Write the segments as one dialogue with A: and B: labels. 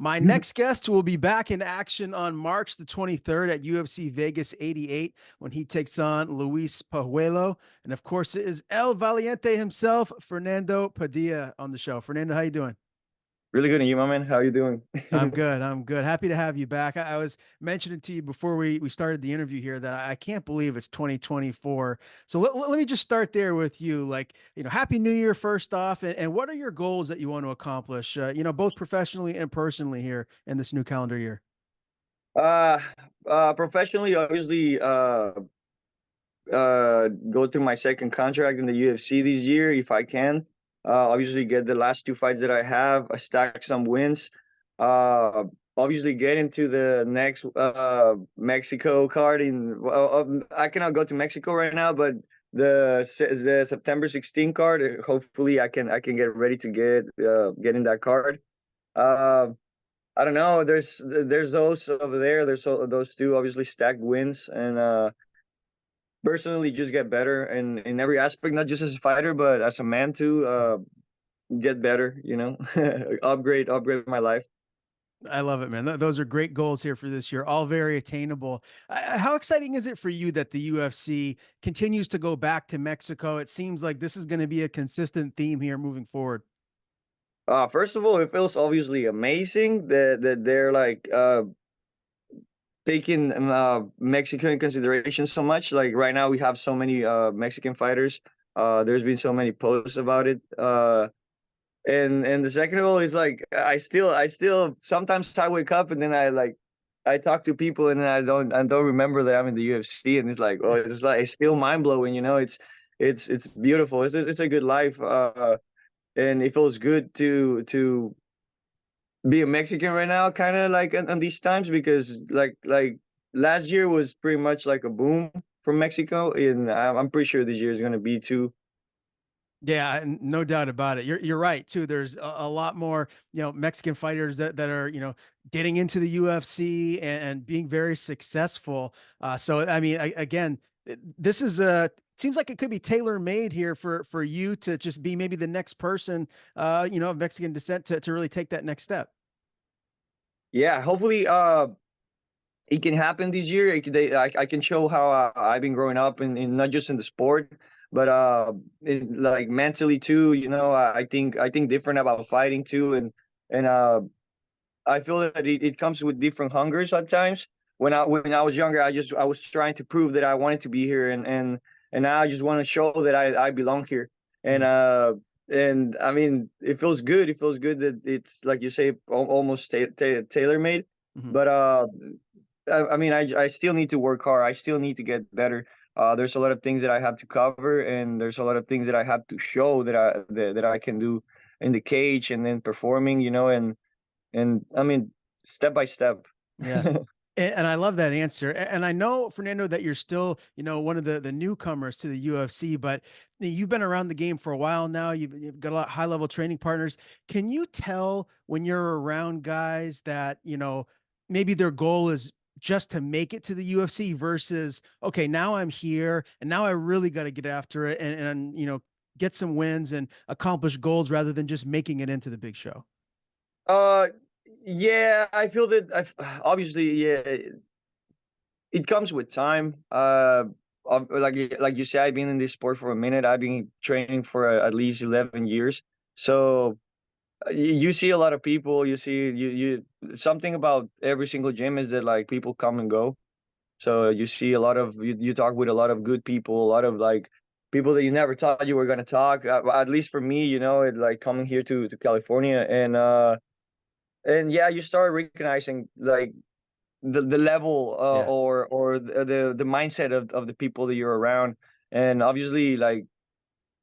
A: My next guest will be back in action on March the 23rd at UFC Vegas 88 when he takes on Luis Pajuelo. And of course, it is El Valiente himself, Fernando Padilla, on the show. Fernando, how you doing?
B: Really good. And you, my man? How you doing?
A: I'm good. I'm good. Happy to have you back. I was mentioning to you before we started the interview here that I can't believe it's 2024. So let me just start there with you. Like, Happy New Year first off. And what are your goals that you want to accomplish, both professionally and personally here in this new calendar year?
B: Uh, Professionally, obviously, go through my second contract in the UFC this year if I can. Obviously, get the last two fights that I have, stack some wins. Uh, Obviously, get into the next Mexico card. I cannot go to Mexico right now, but the September 16 card. Hopefully, I can get ready to get in that card. Uh, I don't know. There's those over there. Those two obviously stacked wins, and personally just get better and in every aspect, not just as a fighter, but as a man too. Get better, upgrade my life.
A: I love it, man. Those are great goals here for this year, all very attainable. How exciting is it for you that the UFC continues to go back to Mexico? It seems like this is going to be a consistent theme here moving forward.
B: First of all, it feels obviously amazing that they're like taking Mexico in consideration so much. Like right now, we have so many Mexican fighters. There's been so many posts about it. And the second of all is like I still sometimes I wake up and then I talk to people and then I don't remember that I'm in the UFC, and it's like, oh, it's still mind blowing. It's beautiful. It's a good life. And it feels good to be a Mexican right now, kind of like on these times, because like last year was pretty much like a boom for Mexico, and I'm pretty sure this year is gonna be too.
A: Yeah, and no doubt about it. You're right too. There's a lot more, Mexican fighters that are, getting into the UFC and being very successful. So I mean, again, this is a seems like it could be tailor made here for you to just be maybe the next person, of Mexican descent to really take that next step.
B: Yeah, hopefully, it can happen this year. I can show how I've been growing up in not just in the sport, but like mentally too. I think different about fighting too, and I feel that it comes with different hungers at times. When I was younger, I was trying to prove that I wanted to be here, and now I just want to show that I belong here. And
A: Mhm.
B: uh and I mean, it feels good. It feels good that it's like you say, almost tailor made.
A: Mhm.
B: But I mean, I still need to work hard. I still need to get better. There's a lot of things that I have to cover, and there's a lot of things that I have to show that I can do in the cage and then performing. And I mean, step by step.
A: Yeah. And I love that answer. And I know, Fernando, that you're still, one of the newcomers to the UFC, but you've been around the game for a while now. You've got a lot of high level training partners. Can you tell when you're around guys that, maybe their goal is just to make it to the UFC versus, okay, now I'm here and now I really got to get after it and get some wins and accomplish goals rather than just making it into the big show?
B: uh, yeah, I feel that obviously, yeah, it comes with time. Like you said, I've been in this sport for a minute. I've been training for at least 11 years. So you see a lot of people. You see you something about every single gym is that like people come and go. So you see a lot of you talk with a lot of good people, a lot of like people that you never thought you were gonna talk. At least for me, it like coming here to California, and yeah, you start recognizing like the level,
A: Yeah.
B: or the mindset of the people that you're around. And obviously, like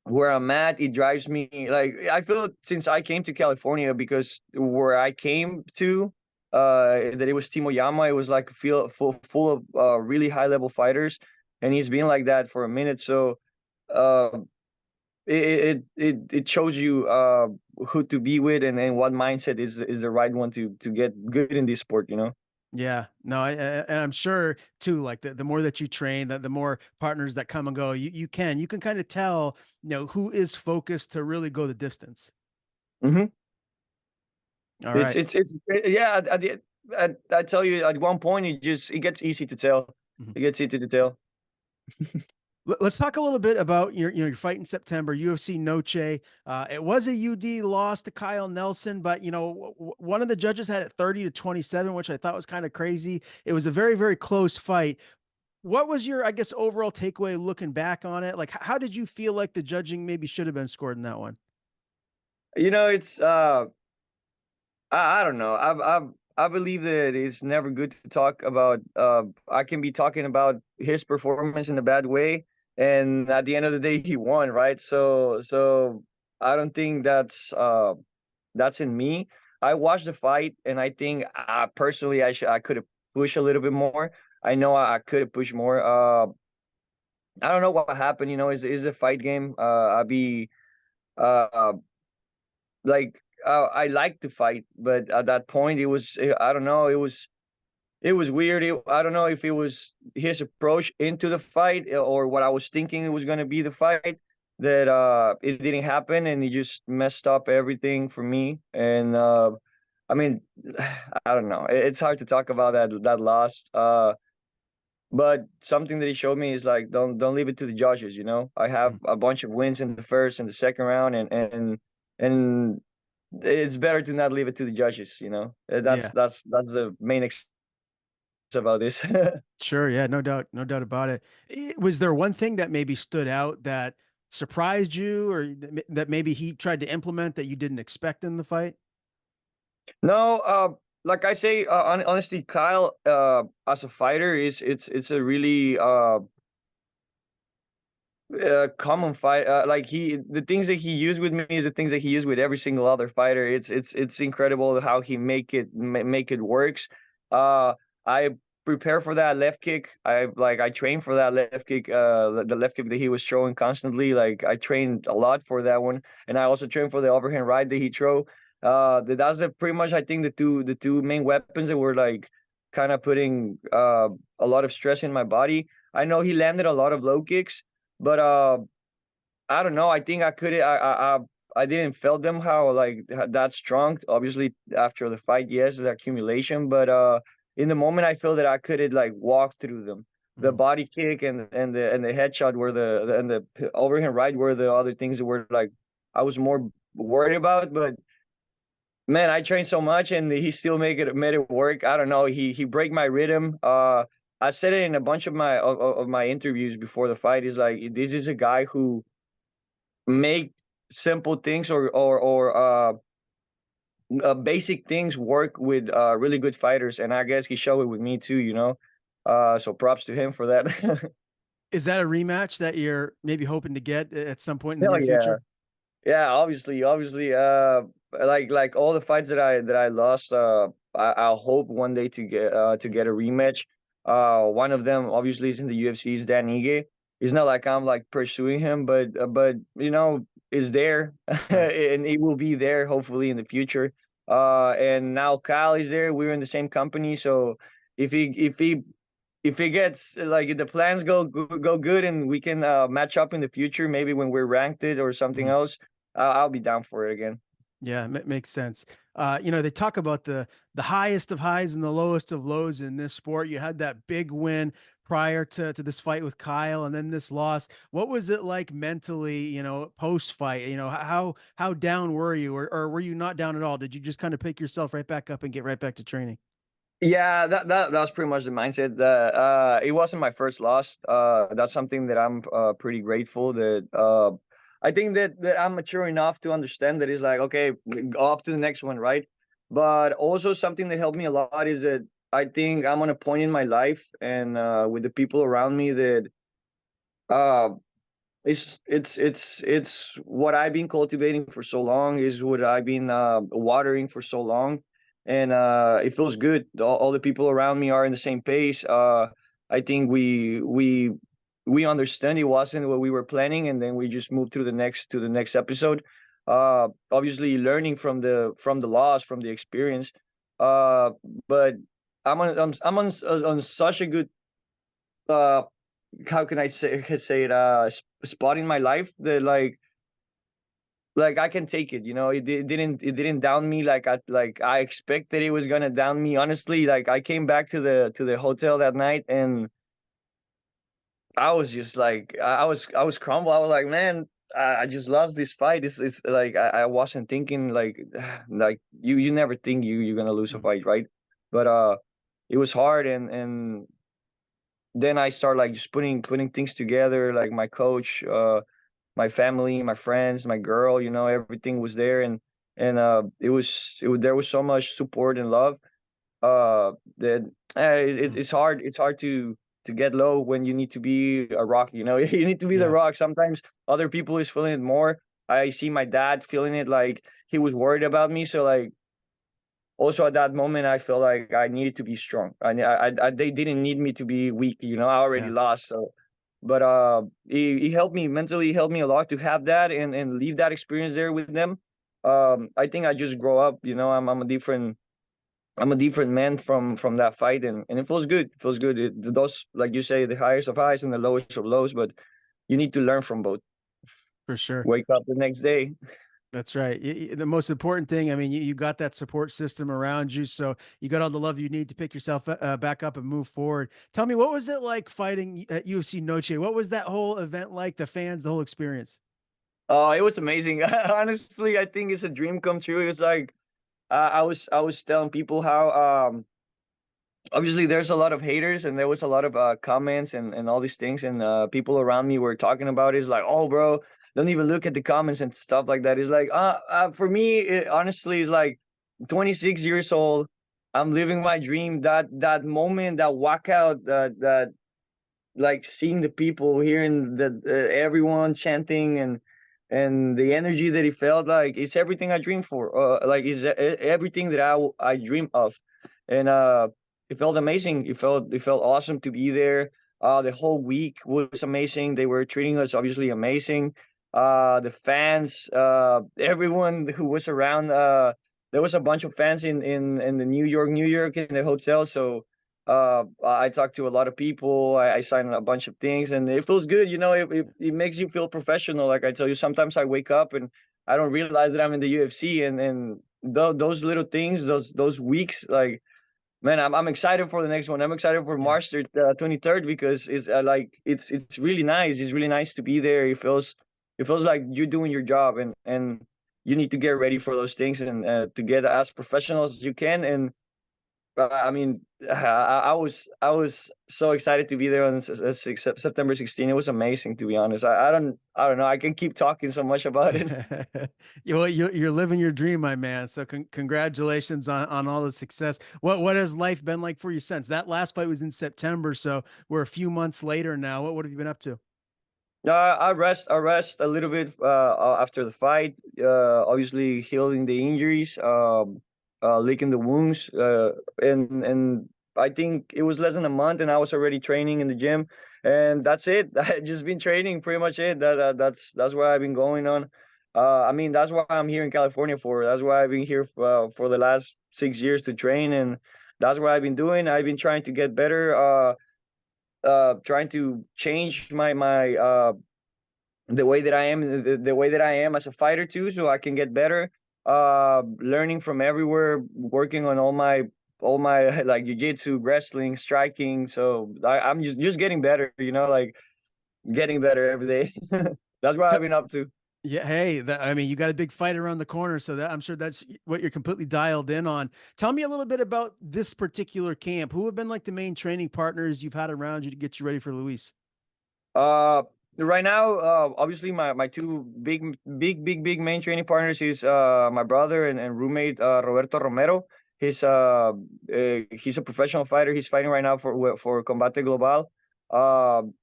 B: where I'm at, it drives me. Like I feel since I came to California, because where I came to, that it was Timo Yama. It was like feel full of really high level fighters, and he's been like that for a minute. So uh, it shows you who to be with, and what mindset is the right one to get good in this sport.
A: Yeah, no, and I'm sure too. Like the more that you train, the more partners that come and go, you can kind of tell, who is focused to really go the distance.
B: Hmm.
A: All
B: It's
A: right.
B: it's it's yeah. I tell you, at one point, it gets easy to tell.
A: Mhm.
B: It gets easy to tell.
A: Let's talk a little bit about your fight in September, UFC Noche. It was a UD loss to Kyle Nelson, but one of the judges had it 30-27, which I thought was kind of crazy. It was a very, very close fight. What was your, I guess, overall takeaway looking back on it? Like, how did you feel like the judging maybe should have been scored in that one?
B: It's I don't know. I believe that it's never good to talk about. I can be talking about his performance in a bad way, and at the end of the day, he won, right? So I don't think that's in me. I watched the fight, and I think personally, I could have pushed a little bit more. I know I could have pushed more. I don't know what happened. Is a fight game. I be uh like I like to fight, but at that point, I don't know. It was weird. I don't know if it was his approach into the fight, or what I was thinking it was going to be the fight, that it didn't happen, and he just messed up everything for me. And I mean, I don't know. It's hard to talk about that loss. But something that he showed me is like, don't leave it to the judges. I have a bunch of wins in the first and the second round, and it's better to not leave it to the judges. That's
A: Yeah.
B: that's the main about this.
A: Sure. Yeah. No doubt. No doubt about it. Was there one thing that maybe stood out that surprised you, or that maybe he tried to implement that you didn't expect in the fight?
B: No, like I say, honestly, Kyle, as a fighter, it's a really common fight. Like the things that he used with me is the things that he used with every single other fighter. It's incredible how he make it works. I prepare for that left kick. I train for that left kick. The left kick that he was throwing constantly. Like, I trained a lot for that one, and I also trained for the overhand right that he throw. That's pretty much, I think, the two main weapons that were like kind of putting a lot of stress in my body. I know he landed a lot of low kicks, but I don't know. I think I didn't feel them how, like, that strong. Obviously, after the fight, yes, the accumulation, but in the moment, I feel that I could like walk through them. The
A: Mhm.
B: body kick and the headshot were and the overhand right were the other things that were like I was more worried about. But man, I trained so much, and he still made it work. I don't know. He break my rhythm. I said it in a bunch of my interviews before the fight. Is like, this is a guy who make simple things, or basic things work with really good fighters, and I guess he showed it with me too. So props to him for that.
A: Is that a rematch that you're maybe hoping to get at some point in the
B: Hell
A: near
B: yeah.
A: future?
B: Yeah, obviously, like all the fights that I lost, I'll hope one day to get a rematch. One of them obviously is in the UFC, is Dan Ige. It's not like I'm like pursuing him, but is there,
A: Right.
B: and he will be there hopefully in the future. And now Kyle is there. We're in the same company, so if he gets, like, if the plans go good, and we can match up in the future, maybe when we're ranked it or something
A: Mhm.
B: else, I'll be down for it again.
A: Yeah, makes sense. They talk about the highest of highs and the lowest of lows in this sport. You had that big win prior to this fight with Kyle, and then this loss. What was it like mentally, post fight? How down were you, or were you not down at all? Did you just kind of pick yourself right back up and get right back to training?
B: Yeah, that was pretty much the mindset. It wasn't my first loss. That's something that I'm pretty grateful that I think that I'm mature enough to understand that it's like, okay, go up to the next one, right? But also something that helped me a lot is that I think I'm on a point in my life, and with the people around me, that uh, it's what I've been cultivating for so long, is what I've been watering for so long, and it feels good. All the people around me are in the same pace. I think we understand it wasn't what we were planning, and then we just moved to the next episode. Obviously, learning from the loss, from the experience. Uh, but I'm on such a good uh how can I say it spot in my life that, like, like I can take it. It didn't down me like I expected it was gonna down me. Honestly, like I came back to the hotel that night, and I was just like I was crumbled. I was like, man, I just lost this fight. This is like I wasn't thinking like like you never think you're gonna lose a
A: Mm.
B: fight, right? But it was hard, and then I start like just putting things together, like my coach, my family, my friends, my girl, everything was there, and there was so much support and love, that
A: Mm.
B: it's hard. It's hard to get low when you need to be a rock. You need to be the
A: Yeah.
B: rock. Sometimes other people is feeling it more. I see my dad feeling it, like he was worried about me. So like also at that moment, I felt like I needed to be strong. They didn't need me to be weak. I already
A: Yeah.
B: lost. So, but he helped me mentally. He helped me a lot to have that and leave that experience there with them. I think I just grow up. I'm a different man from that fight, and it feels good. It feels good. Those, like you say, the highest of highs and the lowest of lows, but you need to learn from both.
A: For sure.
B: Wake up the next day.
A: That's right. The most important thing, I mean, you got that support system around you, so you got all the love you need to pick yourself back up and move forward. Tell me, what was it like fighting at UFC Noche? What was that whole event like? The fans, the whole experience.
B: Oh, it was amazing. Honestly, I think it's a dream come true. It was like I was telling people how obviously there's a lot of haters, and there was a lot of comments and all these things, and people around me were talking about it. It's like, oh bro, don't even look at the comments and stuff like that. It's like for me, it honestly is like 26 years old. I'm living my dream. That moment, that walkout, that like seeing the people, hearing the everyone chanting, and the energy that he felt, like it's everything I dream for. Like is everything that I dream of, and it felt amazing. It felt awesome to be there. The whole week was amazing. They were treating us obviously amazing. The fans, everyone who was around. There was a bunch of fans in the New York in the hotel. So I talked to a lot of people. I signed a bunch of things, and it feels good. It makes you feel professional. Like I tell you, sometimes I wake up and I don't realize that I'm in the UFC, and those little things, those weeks, like man, I'm excited for the next one. I'm excited for
A: Yeah.
B: March 23rd, because it's like it's really nice. It's really nice to be there. It feels like you're doing your job, and you need to get ready for those things, and to get as professional as you can. And I mean, I was so excited to be there on September 16th. It was amazing, to be honest. I don't know. I can keep talking so much about it.
A: You're living your dream, my man. So congratulations on all the success. What has life been like for you since that last fight was in September? So we're a few months later now. What have you been up to?
B: I rest a little bit after the fight. Obviously healing the injuries, licking the wounds, and I think it was less than a month, and I was already training in the gym, and that's it. I just been training, pretty much it. That's what I've been going on. I mean, that's why I'm here in California for. That's why I've been here for the last 6 years to train, and that's what I've been doing. I've been trying to get better. Trying to change my the way that I am, the way that I am as a fighter too, so I can get better. Learning from everywhere, working on all my like jiu-jitsu, wrestling, striking. So I'm just getting better, like getting better every day. That's what
A: T-
B: I've been up to.
A: Yeah, hey, I mean, you got a big fight around the corner, so that I'm sure that's what you're completely dialed in on. Tell me a little bit about this particular camp. Who have been like the main training partners you've had around you to get you ready for Luis?
B: Uh, right now, obviously my two big main training partners is my brother and roommate, Roberto Romero. He's a professional fighter. He's fighting right now for Combate Global.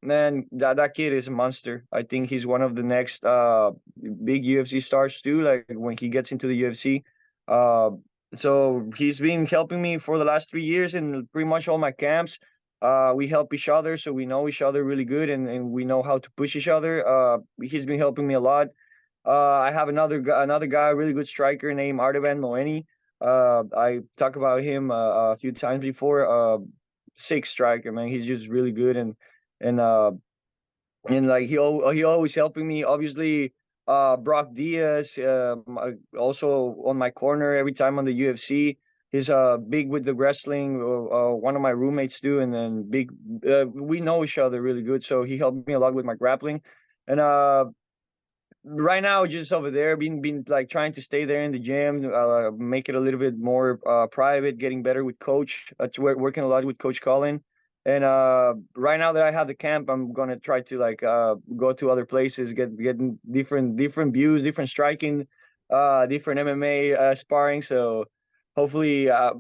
B: Man, that kid is a monster. I think he's one of the next big UFC stars too. Like when he gets into the UFC. Uh, so he's been helping me for the last 3 years in pretty much all my camps. We help each other, so we know each other really good, and we know how to push each other. He's been helping me a lot. I have another guy, a really good striker named Ardevan Moeni. I talked about him a few times before. Sick striker, man. He's just really good, and like he always helping me. Obviously, Brock Diaz, also on my corner every time on the UFC. He's big with the wrestling. One of my roommates too, and then big. We know each other really good, so he helped me a lot with my grappling. And right now, just over there, been like trying to stay there in the gym, make it a little bit more private, getting better with coach. Working a lot with Coach Colin. And right now that I have the camp, I'm gonna try to like go to other places, getting different views, different striking, different MMA sparring. So hopefully, I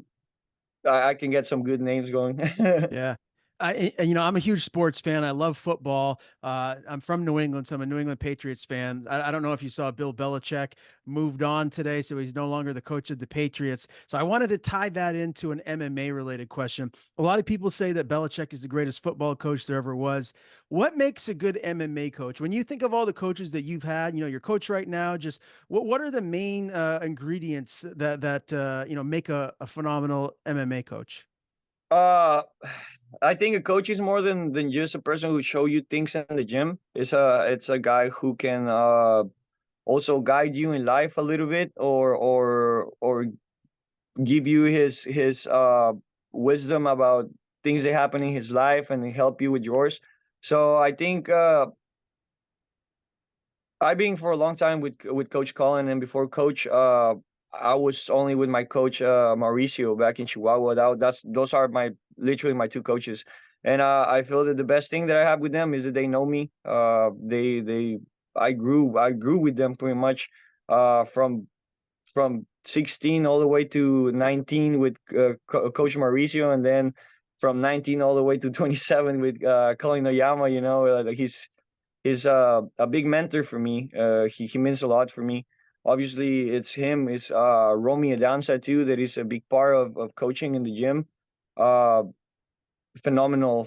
B: can get some good names going.
A: Yeah. I'm a huge sports fan. I love football. I'm from New England, so I'm a New England Patriots fan. I don't know if you saw Bill Belichick moved on today, so he's no longer the coach of the Patriots. So I wanted to tie that into an MMA related question. A lot of people say that Belichick is the greatest football coach there ever was. What makes a good MMA coach? When you think of all the coaches that you've had, your coach right now, just what are the main ingredients that make a phenomenal MMA coach?
B: Uh, I think a coach is more than just a person who show you things in the gym. It's a guy who can also guide you in life a little bit, or give you his wisdom about things that happen in his life and help you with yours. So I think I've been for a long time with Coach Colin, and before Coach, I was only with my coach Mauricio back in Chihuahua. Those are my literally my two coaches, and I feel that the best thing that I have with them is that they know me. They I grew with them pretty much from 16 all the way to 19 with Coach Mauricio, and then from 19 all the way to 27 with Colin Oyama. Like he's a big mentor for me. He means a lot for me. Obviously, it's him. It's Romy Adanza too. That is a big part of coaching in the gym. Uh, phenomenal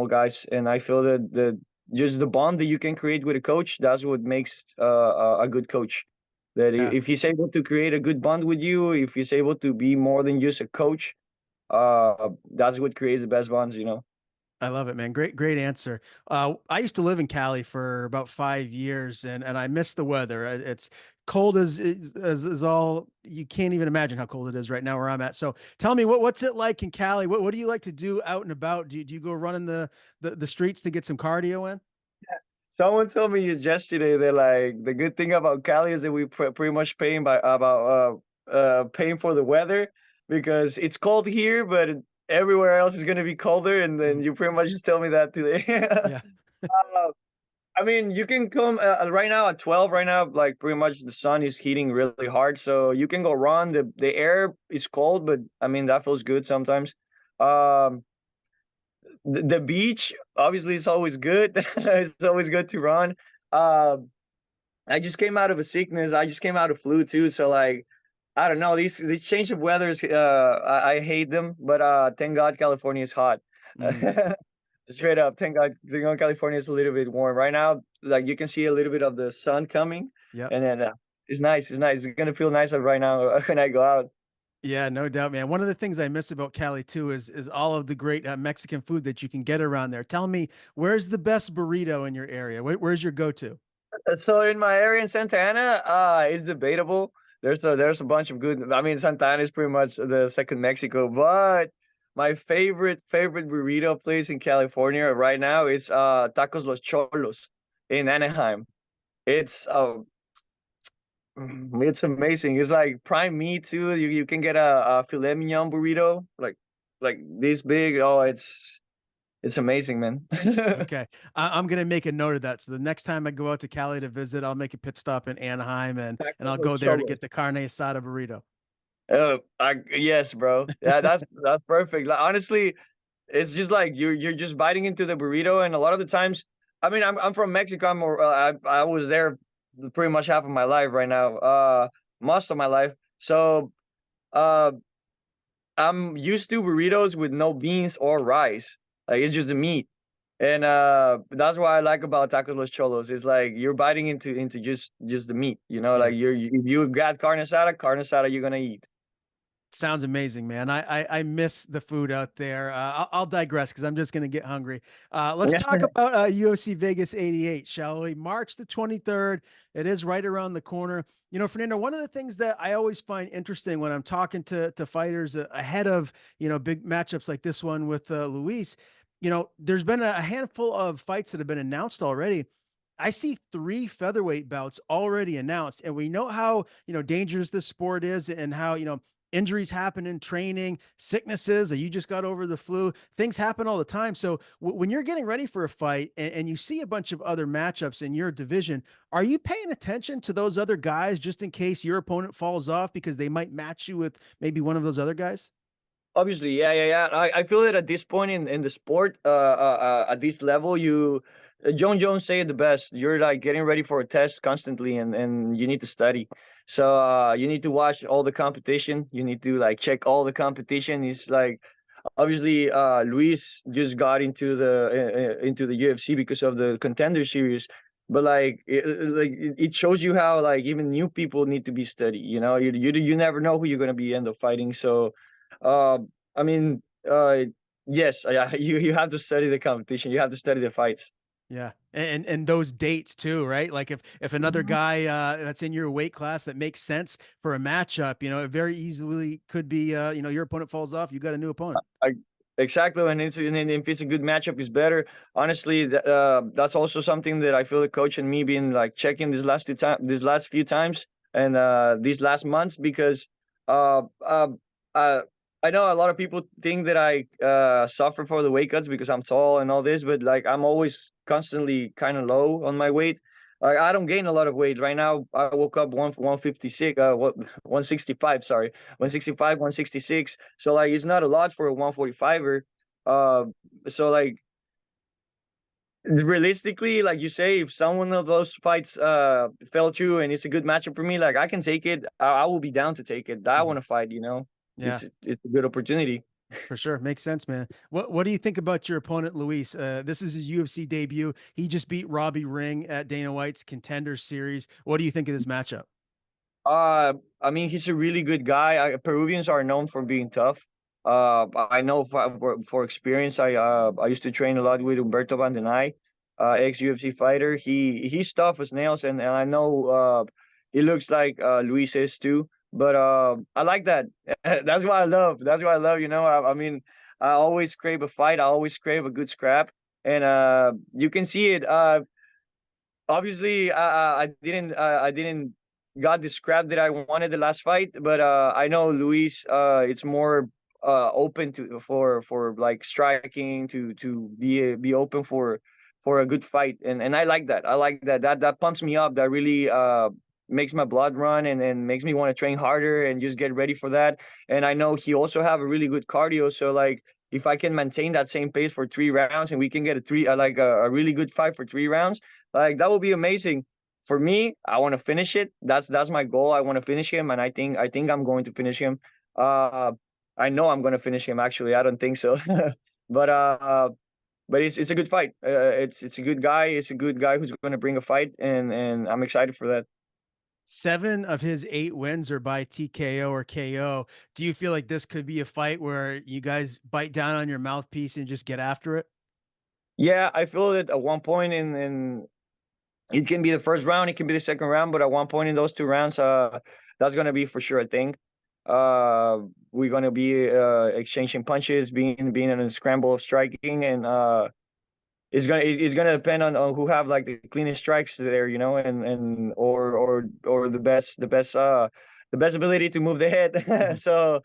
B: guys. And I feel that just the bond that you can create with a coach, that's what makes a good coach. That
A: Yeah.
B: if he's able to create a good bond with you, if he's able to be more than just a coach, that's what creates the best bonds.
A: I love it, man. Great answer. I used to live in Cali for about 5 years, and I miss the weather. It's cold as all you can't even imagine how cold it is right now where I'm at. So tell me, what's it like in Cali? What do you like to do out and about? Do you go running the streets to get some cardio in?
B: Someone told me yesterday that like the good thing about Cali is that we pretty much paying by about paying for the weather because it's cold here, but everywhere else is gonna be colder, and then
A: Mhm.
B: you pretty much just tell me that today.
A: Yeah.
B: I mean, you can come right now at 12. Right now, like pretty much the sun is heating really hard, so you can go run. The air is cold, but I mean that feels good sometimes. Um, the beach obviously is always good. It's always good to run. Um, I just came out of a sickness. I just came out of flu too. So like, I don't know. These change of weathers. I hate them, but thank God California is hot.
A: Mhm.
B: Straight up, thank God California is a little bit warm right now. Like you can see a little bit of the sun coming,
A: Yep.
B: and then it's nice. It's nice. It's gonna feel nicer right now when I go out.
A: Yeah, no doubt, man. One of the things I miss about Cali too is all of the great Mexican food that you can get around there. Tell me, where's the best burrito in your area? Where's your go-to?
B: So in my area in Santa Ana, it's debatable. There's a bunch of good. I mean, Santa Ana is pretty much the second Mexico, but my favorite burrito place in California right now is Tacos Los Cholos in Anaheim. It's it's amazing. It's like prime meat too. You can get a filet mignon burrito like this big. Oh, it's amazing, man.
A: Okay. I'm gonna make a note of that. So the next time I go out to Cali to visit, I'll make a pit stop in Anaheim and
B: Tacos
A: I'll
B: Los
A: go there to get
B: Cholos.
A: the carne asada burrito.
B: Yes, bro. Yeah, that's perfect. Like, honestly, it's just like you're just biting into the burrito, and a lot of the times, I mean, I'm from Mexico. I was there pretty much half of my life right now, most of my life. So uh, I'm used to burritos with no beans or rice. Like it's just the meat, and that's what I like about tacos los cholos. It's like you're biting into just the meat.
A: Yeah.
B: Like if you got carne asada, you're gonna eat.
A: Sounds amazing, man. I miss the food out there. I'll digress because I'm just going to get hungry. Let's talk about UFC Vegas 88, shall we? March the 23rd. It is right around the corner. You know, Fernando, one of the things that I always find interesting when I'm talking to fighters ahead of, big matchups like this one with Luis, there's been a handful of fights that have been announced already. I see three featherweight bouts already announced, and we know how dangerous this sport is, and how injuries happen in training, sicknesses. You just got over the flu. Things happen all the time. So when you're getting ready for a fight and you see a bunch of other matchups in your division, are you paying attention to those other guys just in case your opponent falls off because they might match you with maybe one of those other guys?
B: Obviously, yeah. I feel that at this point in the sport, at this level, John Jones say it the best. You're like getting ready for a test constantly, and you need to study. So you need to watch all the competition. You need to like check all the competition. It's like obviously Luis just got into the UFC because of the Contender Series. But like it shows you how like even new people need to be studied. You never know who you're gonna be end up fighting. So uh, I mean, yes, you have to study the competition. You have to study the fights.
A: Yeah. And those dates too, right? Like if another
B: Mhm.
A: guy that's in your weight class that makes sense for a matchup, it very easily could be your opponent falls off, you got a new opponent.
B: I, exactly, and if it's a good matchup, it's better. Honestly, that's also something that I feel the coach and me been like checking these last few times, and these last months because uh, uh, uh, I know a lot of people think that I suffer for the weight cuts because I'm tall and all this, but like I'm always constantly kind of low on my weight. Like I don't gain a lot of weight right now. I woke up 156, 165. Sorry,
A: Yeah.
B: 165, 166. So like it's not a lot for a 145er. Uh, so like realistically, like you say, if someone of those fights fell through and it's a good matchup for me, like I can take it. I will be down to take it. I want
A: Mhm.
B: to fight.
A: Yeah.
B: It's a good opportunity.
A: For sure. Makes sense, man. What do you think about your opponent, Luis? This is his UFC debut. He just beat Robbie Ring at Dana White's Contender Series. What do you think of this matchup?
B: I mean, he's a really good guy. Peruvians are known for being tough. I know for experience. I used to train a lot with Humberto Bandenay, ex UFC fighter. He's tough as nails, and I know it looks like Luis is too. But I like that. That's what I love. That's what I love. I mean, I always crave a fight. I always crave a good scrap, and you can see it. Obviously I didn't got the scrap that I wanted the last fight, but I know Luis it's more open to for like striking to be open for a good fight, and I like that. I like that pumps me up. That really makes my blood run, and makes me want to train harder and just get ready for that. And I know he also have a really good cardio, so like if I can maintain that same pace for 3 rounds and we can get a really good fight for 3 rounds, like that would be amazing. For me, I want to finish it. That's my goal. I want to finish him, and I think I'm going to finish him. Uh, I know I'm going to finish him. Actually, I don't think so, but it's a good fight. It's a good guy. It's a good guy who's going to bring a fight, and I'm excited for that.
A: Seven of his eight wins are by TKO or KO. Do you feel like this could be a fight where you guys bite down on your mouthpiece and just get after it?
B: Yeah, I feel that at one point in it can be the first round, it can be the second round, but at one point in those 2 rounds, that's gonna be for sure a thing. We're gonna be exchanging punches, being in a scramble of striking, and it's gonna depend on who have like the cleanest strikes there, and or the best ability to move the head.
A: Mhm.
B: So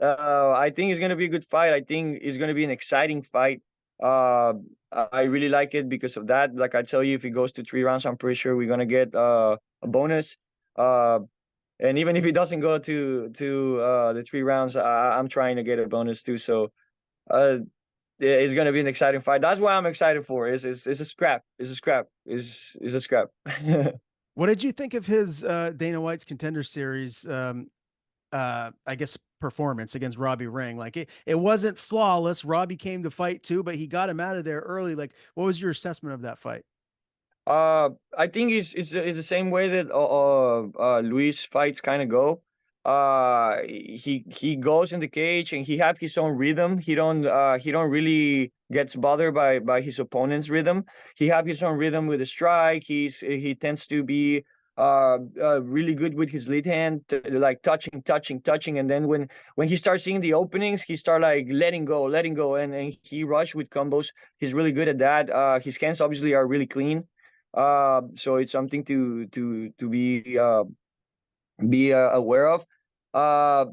B: I think it's gonna be a good fight. I think it's gonna be an exciting fight. Uh, I really like it because of that. Like I tell you, if it goes to 3 rounds, I'm pretty sure we're gonna get a bonus. Uh, and even if it doesn't go to the 3 rounds, I'm trying to get a bonus too. So uh, yeah, it's gonna be an exciting fight. That's why I'm excited for. Is a scrap. Is a scrap. Is a scrap.
A: What did you think of his Dana White's Contender Series? I guess performance against Robbie Ring. Like it wasn't flawless. Robbie came to fight too, but he got him out of there early. Like, what was your assessment of that fight?
B: I think it's the same way that Luis fights kind of go. he goes in the cage and he have his own rhythm. He don't really gets bothered by his opponent's rhythm. He have his own rhythm with the strike. He tends to be really good with his lead hand, like touching, and then when he starts seeing the openings, he start like letting go, and he rush with combos. He's really good at that. His hands obviously are really clean. So it's something to be aware of. Uh,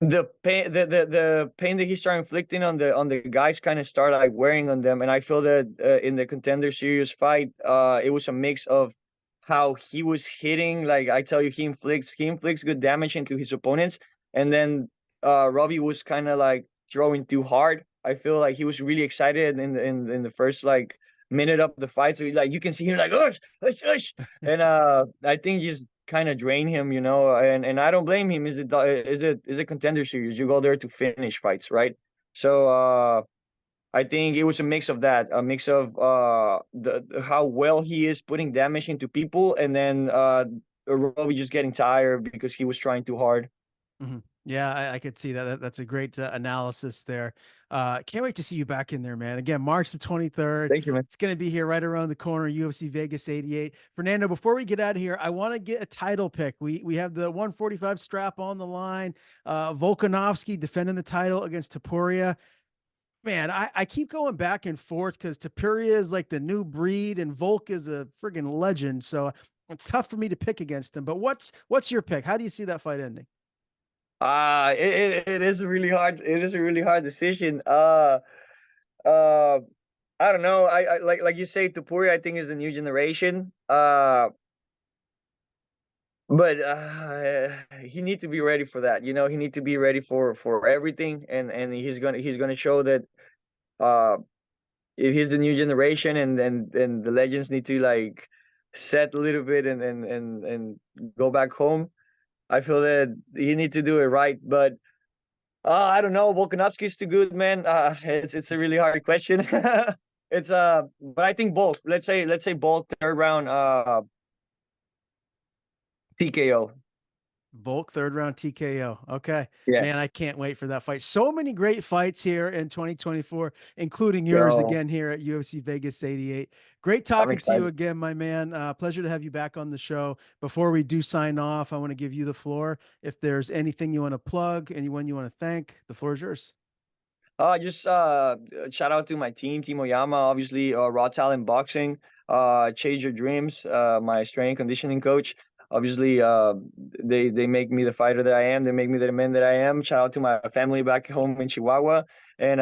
B: the pain that he started inflicting on the guys kind of started like wearing on them, and I feel that in the Contender Series fight, it was a mix of how he was hitting. Like I tell you, he inflicts good damage into his opponents, and then Robbie was kind of like throwing too hard. I feel like he was really excited in the first like minute of the fight, so he's like, you can see him like, oh, ush. And I think he's kind of drain him, and I don't blame him. Is a Contender Series. You go there to finish fights, right? So I think it was a mix of that, a mix of the how well he is putting damage into people, and then Robbie just getting tired because he was trying too hard.
A: Yeah, I could see that. That's a great analysis there. Can't wait to see you back in there, man. Again, March the 23rd.
B: Thank you, man.
A: It's going to be here right around the corner, UFC Vegas 88. Fernando, before we get out of here, I want to get a title pick. We have the 145 strap on the line. Volkanovski defending the title against Taporia. Man, I keep going back and forth because Tapuria is like the new breed and Volk is a friggin' legend. So it's tough for me to pick against him. But what's your pick? How do you see that fight ending?
B: It is a really hard. It is a really hard decision. Uh, I don't know. I like you say, Tupuri, I think is the new generation. But he need to be ready for that. He need to be ready for everything, and he's gonna show that uh if he's the new generation, and the legends need to like set a little bit and go back home. I feel that he need to do it right, but I don't know. Volkanovski is too good, man. It's a really hard question. It's but I think both. Let's say both third round TKO.
A: Volk, third round TKO. Okay.
B: Yeah.
A: Man, I can't wait for that fight. So many great fights here in 2024, including yours
B: Yo,
A: again here at UFC Vegas 88. Great
B: I'm
A: talking to you
B: excited.
A: again, my man. Pleasure to have you back on the show. Before we do sign off, I want to give you the floor. If there's anything you want to plug, anyone you want to thank, the floor is yours.
B: Just shout out to my team, Team Oyama, obviously, Raw Talent Boxing, Chase Your Dreams, my strength and conditioning coach. Obviously, they make me the fighter that I am. They make me the man that I am. Shout out to my family back home in Chihuahua, and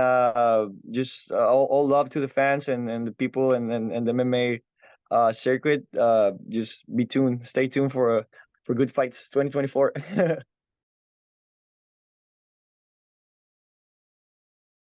B: just all love to the fans and the people and the MMA circuit. Just be tuned, stay tuned for good fights, 2024.